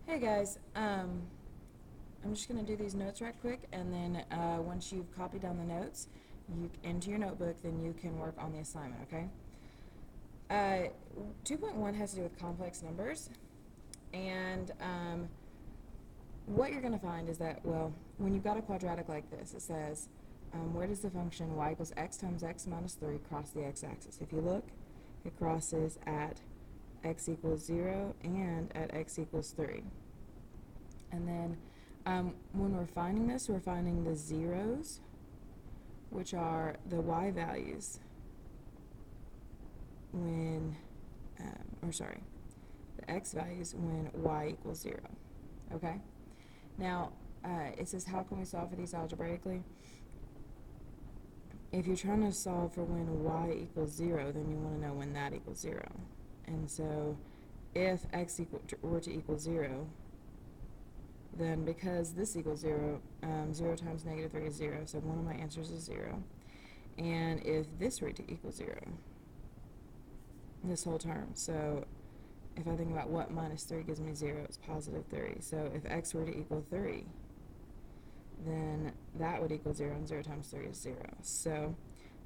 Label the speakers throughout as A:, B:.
A: Hey guys, I'm just going to do these notes right quick, and then once you've copied down the notes into your notebook, then you can work on the assignment, okay? Uh, 2.1 has to do with complex numbers, and what you're going to find is that, well, when you've got a quadratic like this, it says, where does the function y equals x times x minus 3 cross the x-axis? If you look, it crosses at x equals 0 and at x equals 3. And then when we're finding this, we're finding the zeros, which are the y values when, the x values when y equals 0. Okay? Now, it says, how can we solve for these algebraically? If you're trying to solve for when y equals 0, then you want to know when that equals 0. And so, if x were to equal 0, then because this equals 0, 0 times negative 3 is 0, so one of my answers is 0. And if this were to equal 0, this whole term, so if I think about what minus 3 gives me 0, it's positive 3. So if x were to equal 3, then that would equal 0, and 0 times 3 is 0. So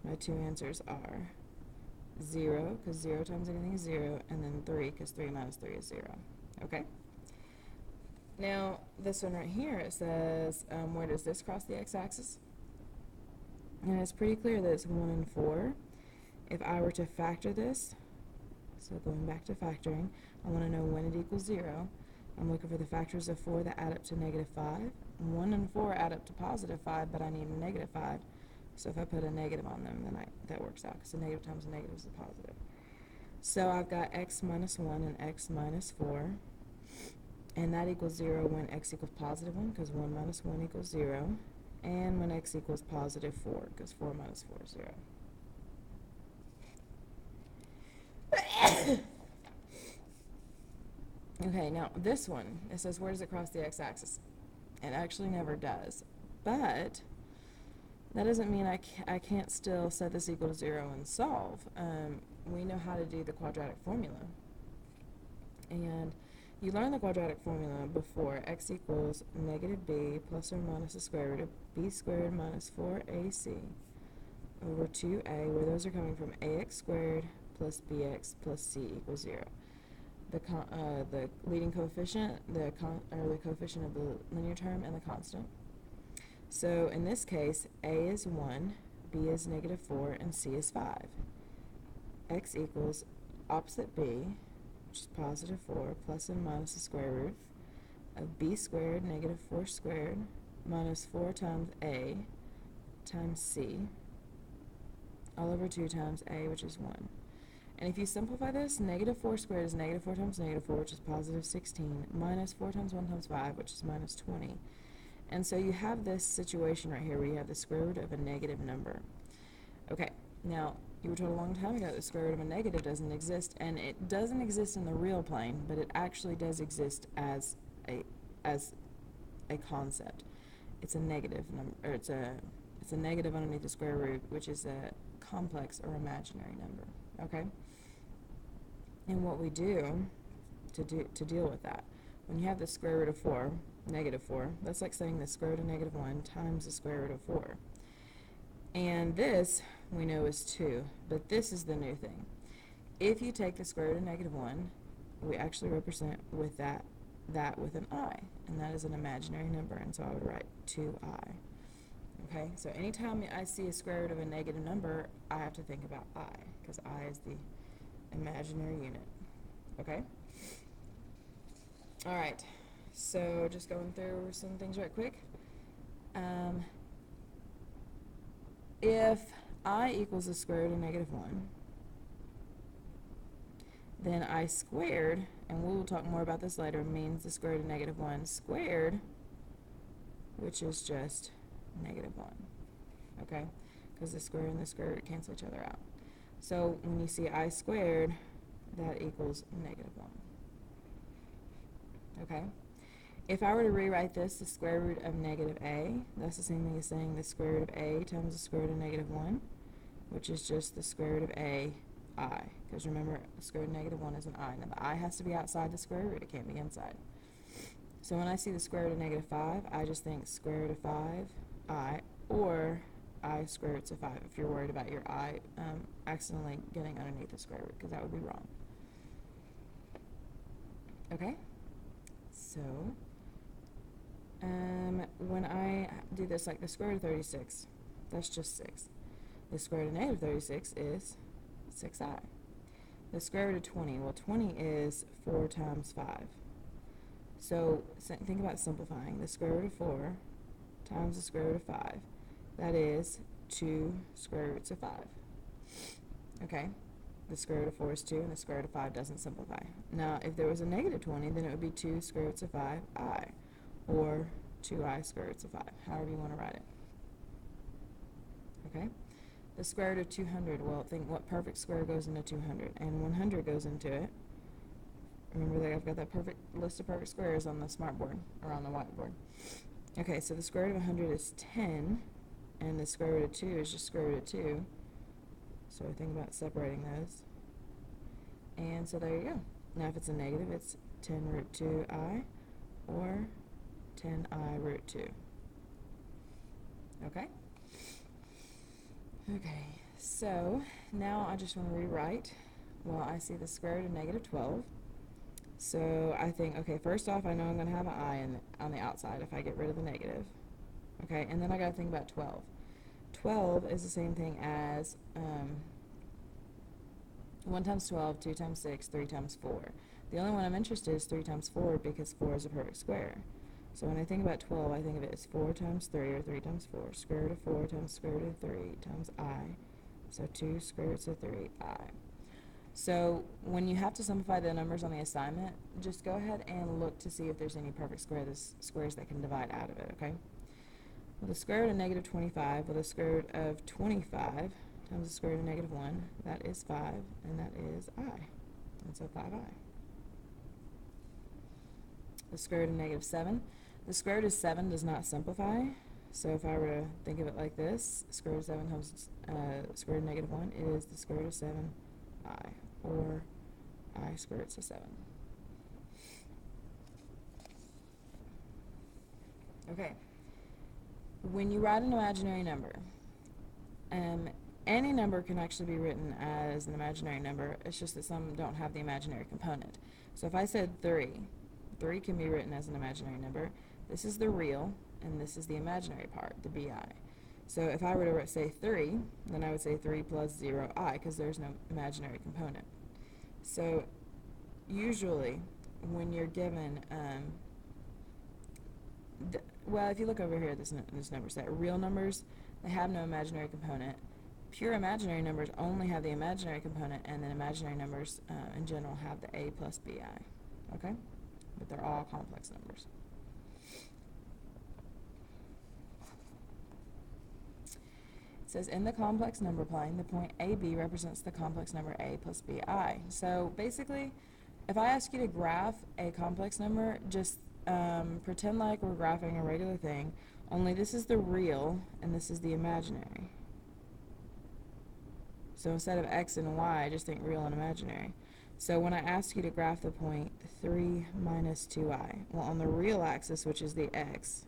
A: my two answers are 0, because 0 times anything is 0, and then 3, because 3 minus 3 is 0. Okay? Now, this one right here, it says, where does this cross the x-axis? And it's pretty clear that it's 1 and 4. If I were to factor this, so going back to factoring, I want to know when it equals 0. I'm looking for the factors of 4 that add up to negative 5. 1 and 4 add up to positive 5, but I need a negative 5. So if I put a negative on them, then that works out, because a negative times a negative is a positive. So I've got x minus 1 and x minus 4. And that equals 0 when x equals positive 1, because 1 minus 1 equals 0. And when x equals positive 4, because 4 minus 4 is 0. Okay, now this one, it says, where does it cross the x-axis? It actually never does. But that doesn't mean I can't still set this equal to 0 and solve. We know how to do the quadratic formula. And you learned the quadratic formula before. X equals negative b plus or minus the square root of b squared minus 4ac over 2a, where those are coming from ax squared plus bx plus c equals 0. The leading coefficient, the coefficient of the linear term, and the constant. So in this case, a is 1, b is negative 4, and c is 5. X equals opposite b, which is positive 4, plus and minus the square root of b squared negative 4 squared minus 4 times a times c all over 2 times a, which is 1. And if you simplify this, negative 4 squared is negative 4 times negative 4, which is positive 16, minus 4 times 1 times 5, which is minus 20. And so you have this situation right here where you have the square root of a negative number. Okay, now, you were told a long time ago that the square root of a negative doesn't exist, and it doesn't exist in the real plane, but it actually does exist as a concept. It's a negative number, or it's a negative underneath the square root, which is a complex or imaginary number. Okay? And what we do to deal with that, when you have the square root of 4, negative 4, that's like saying the square root of negative 1 times the square root of 4. And this, we know, is 2, but this is the new thing. If you take the square root of negative 1, we actually represent with that with an I, and that is an imaginary number, and so I would write 2I. Okay, so anytime I see a square root of a negative number, I have to think about I, because I is the imaginary unit. Okay? Alright, so just going through some things right quick. If I equals the square root of negative 1, then I squared, and we will talk more about this later, means the square root of negative 1 squared, which is just negative 1. Okay? Because the square and the square root cancel each other out. So when you see I squared, that equals negative 1. Okay? If I were to rewrite this, the square root of negative a, that's the same thing as saying the square root of a times the square root of negative 1, which is just the square root of a, I. Because remember, the square root of negative 1 is an I. Now the I has to be outside the square root, it can't be inside. So when I see the square root of negative 5, I just think square root of 5i, or I square roots of 5 if you're worried about your I accidentally getting underneath the square root, because that would be wrong. Okay? So, when I do this, like the square root of 36, that's just 6. The square root of negative 36 is 6i. The square root of 20, well, 20 is 4 times 5. So think about simplifying. The square root of 4 times the square root of 5, that is 2 square roots of 5. Okay? The square root of 4 is 2, and the square root of 5 doesn't simplify. Now, if there was a negative 20, then it would be 2 square roots of 5i, or 2i square roots of 5, however you want to write it. Okay? The square root of 200, well, think what perfect square goes into 200, and 100 goes into it. Remember that I've got that perfect list of perfect squares on the smartboard, or on the whiteboard. Okay, so the square root of 100 is 10, and the square root of 2 is just square root of 2. So I think about separating those. And so there you go. Now if it's a negative, it's 10 root 2i, or 10i root 2. Okay? Okay, so now I just want to rewrite. Well, I see the square root of negative 12. So I think, okay, first off, I know I'm going to have an I on the outside if I get rid of the negative. Okay, and then I got to think about 12. 12 is the same thing as 1 times 12, 2 times 6, 3 times 4. The only one I'm interested in is 3 times 4 because 4 is a perfect square. So when I think about 12, I think of it as 4 times 3, or 3 times 4. Square root of 4 times square root of 3 times I. So 2 square roots of 3i. So when you have to simplify the numbers on the assignment, just go ahead and look to see if there's any perfect squares that can divide out of it, okay? Well, the square root of negative 25, well, the square root of 25 times the square root of negative 1, that is 5, and that is I. And so 5i. The square root of negative 7. The square root of 7 does not simplify. So if I were to think of it like this, square root of 7 times square root of negative 1 is the square root of 7i, or I square roots of 7. Okay. When you write an imaginary number, any number can actually be written as an imaginary number. It's just that some don't have the imaginary component. So if I said 3, 3 can be written as an imaginary number. This is the real, and this is the imaginary part, the bi. So if I were to say 3, then I would say 3 plus 0i, because there's no imaginary component. So usually when you're given, well, if you look over here at this number set, real numbers, they have no imaginary component. Pure imaginary numbers only have the imaginary component, and then imaginary numbers in general have the a plus bi. Okay? But they're all complex numbers. It says, in the complex number plane, the point AB represents the complex number a plus bi. So basically, if I ask you to graph a complex number, just pretend like we're graphing a regular thing, only this is the real and this is the imaginary. So instead of x and y, just think real and imaginary. So when I ask you to graph the point 3 minus 2i, well, on the real axis, which is the x,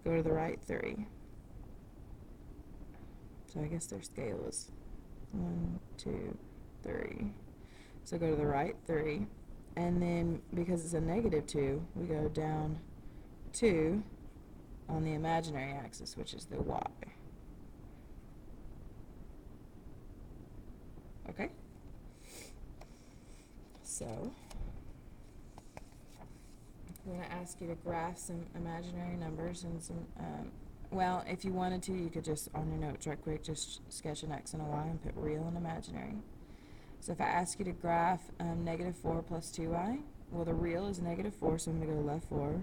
A: go to the right 3. So I guess their scale is 1, 2, 3. So go to the right 3. And then because it's a negative 2, we go down 2 on the imaginary axis, which is the y. Okay? So I'm going to ask you to graph some imaginary numbers and some, well, if you wanted to, you could just, on your notes right quick, just sketch an x and a y and put real and imaginary. So if I ask you to graph negative 4 plus 2i, well, the real is negative 4, so I'm going to go left 4.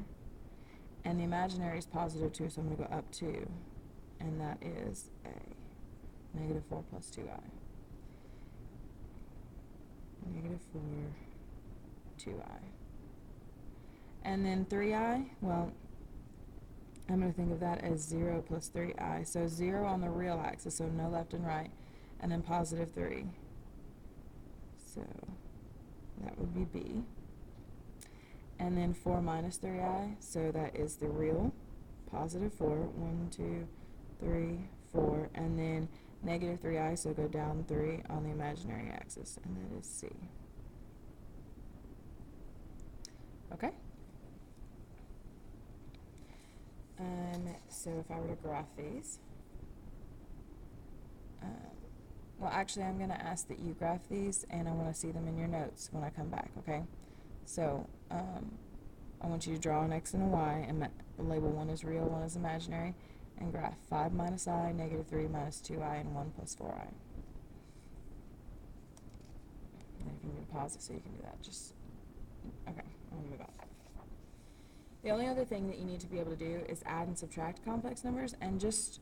A: And the imaginary is positive 2, so I'm going to go up 2. And that is a. Negative 4 plus 2i. Negative 4, 2i. And then 3i, well, I'm going to think of that as 0 plus 3i. So 0 on the real axis, so no left and right, and then positive 3. So that would be b. and then 4 minus 3i, so that is the real positive 4. 1, 2, 3, 4, and then negative 3i, so go down 3 on the imaginary axis, and that is C. Okay? So if I were to graph these, well, actually, I'm going to ask that you graph these, and I want to see them in your notes when I come back, okay? So, I want you to draw an x and a y, and label one as real, one as imaginary, and graph 5 minus I, negative 3 minus 2i, and 1 plus 4i. And if you need to pause it so you can do that, just, okay, I'm going to move on. The only other thing that you need to be able to do is add and subtract complex numbers, and just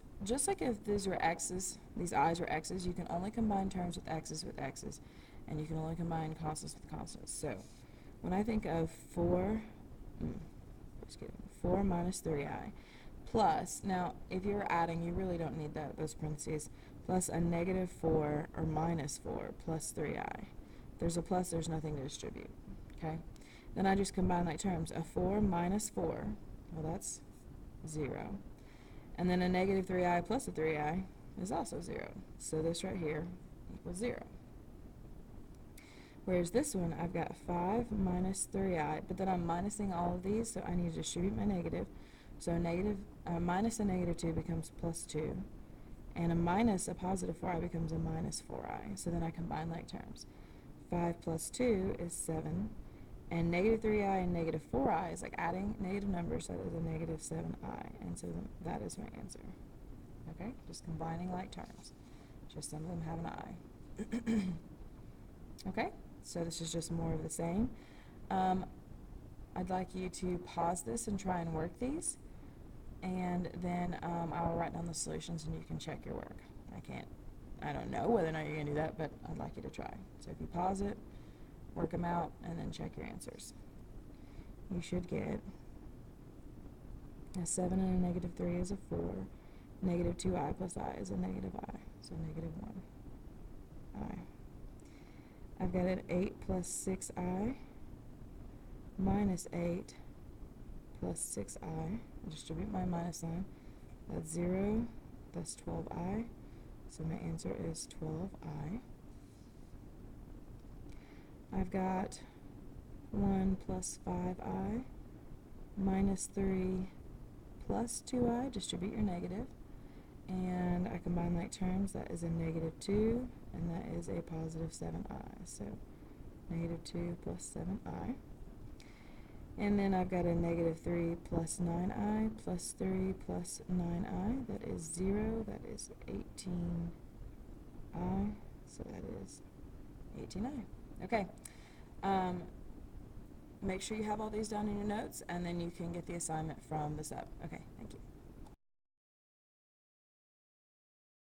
A: like if these were x's, these i's were x's, you can only combine terms with x's, and you can only combine constants with constants. So, when I think of 4 minus 3i plus, now if you're adding, you really don't need those parentheses, plus a negative 4 or minus 4 plus 3i. If there's a plus, there's nothing to distribute, okay? Then I just combine like terms. A 4 minus 4, well, that's 0. And then a negative 3i plus a 3i is also 0. So this right here equals 0. Whereas this one, I've got 5 minus 3i, but then I'm minusing all of these, so I need to distribute my negative. So minus a negative 2 becomes plus 2, and a positive 4i becomes a minus 4i. So then I combine like terms. 5 plus 2 is 7, and negative 3i and negative 4i is like adding negative numbers, so that is a negative 7i, and so that is my answer. Okay, just combining like terms. Just some of them have an I. Okay, so this is just more of the same. I'd like you to pause this and try and work these, and then I'll write down the solutions and you can check your work. I don't know whether or not you're going to do that, but I'd like you to try. So if you pause it, work them out, and then check your answers. You should get a 7 and a negative 3 is a 4. Negative 2i plus I is a negative I, so negative 1i. I've got an 8 plus 6i minus 8 plus 6i. Distribute my minus sign. That's 0. That's 12i. So my answer is 12i. I've got 1 plus 5i minus 3 plus 2i. Distribute your negative. And I combine like terms. That is a negative 2, and that is a positive 7i. So negative 2 plus 7i. And then I've got a negative 3 plus 9i plus 3 plus 9i. That is 0. That is 18i. So that is 18i. Okay. Make sure you have all these down in your notes, and then you can get the assignment from the sub. Okay, thank you.